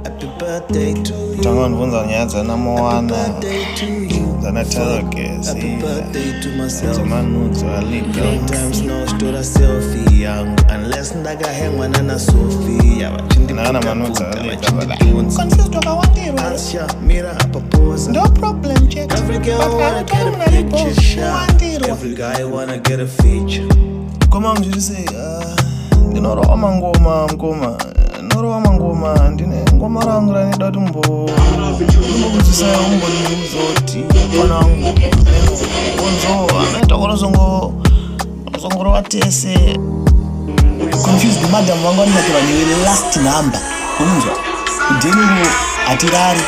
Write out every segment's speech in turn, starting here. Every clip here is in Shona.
Happy birthday to you. Tangonvunza nyadza namowana. Zanatela guess. Happy birthday to myself. Zamanutso aliga. Long times no story selfie young unless ndaga hangwa na Sophia. Nana manutso aliga. Confused wakawandiro. Answer mira pose. No problem, check. Every girl But wanna I'm get a telling picture. wandiro. Every guy wanna get a feature. Koma ngizise ndinorowa mangoma ndine ngoma rangu ranida kuti ndimbokudzisa umbonizoti panangu onzo anoita kuti uzongorova tese. Confused madam wangu anakira niwe last number unzwa udeniwo atirari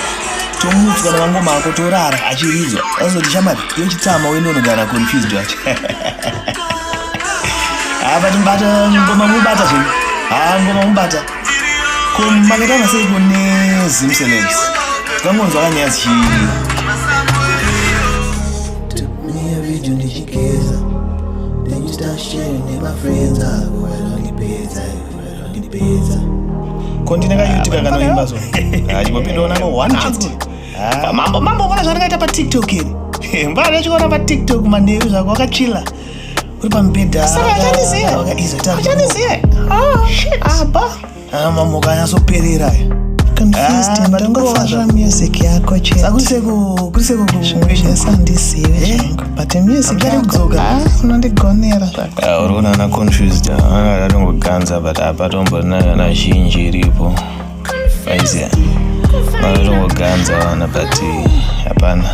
tomuti kana mangoma ako torara achirizwa azoti chamati iyo chitsama wenonogara confused wacho but mbata ngoma mubata zvino ngoma mubata kumaketana sei kune MaZimcelebs kangonzwa kanyaya chiri Me a video ndichigeza. Then you start sharing with my friends. Ndipisa. kondinenge yutika kanoimba zo chipopindoona ko 150 mambo kana zvarakaita patiktok iri mbara yachikona patiktok manheru zvako wakachila uri pamubhedha Saka achaniziya. apa mambo kanyasoperera Confused ndongofarira music yako chete. Sandizive changu. But music yako unondigonera zvako. uri kuona ana confused atongoganza but apatomborina zhinji iripo faiziya vanotongoganza vana but hapana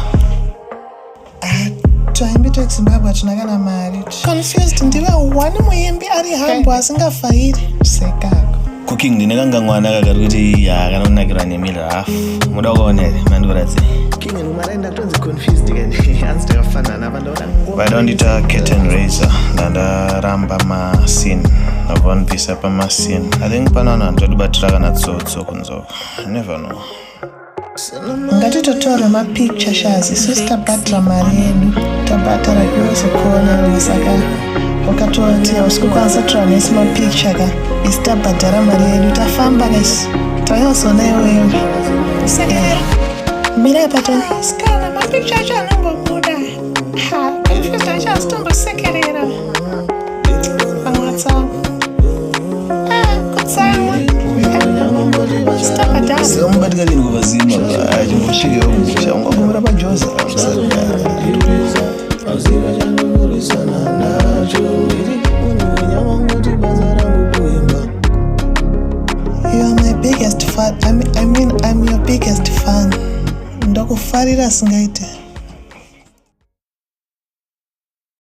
Twaimbi twezimbabwe hatina kana mari. Confused ndiwe one muimbi ari hambo asingafairi sekako. cooking ndinekanga mwana kakari kuti kanonakirwa nemirafu muda kuona here mandikuratse King and Marenda tonzi confused again. Hands takafanana vandoona ngoma. vaidondita curtain raiser ndandaramba mascene nabonpisa pamascene I think panano handodibatira kana tsotso kunzoko never know. Ngatitotore mapicture shazi isusu tabhadhira mari yedu tabhadhira yose kuona saka wakatoti usikukwanisa tora nesi mapicture ka isi tabhadhira mari yedu tafamba kaisi tayozona iwewe sekerera mirai patoni sikana mapicture acho anombobuda confused acho asitombosekerera pamwatsapo kutsamwa sitabhadhira sikamubatika lini kuvazima chimbosvikeusha ungagumira pajoza Hauzivi changu kurwisana nacho. Munhu nyama kungoti basa rangu kuimba. You are my biggest fan. I'm your biggest fan. Ndokufarira singaite.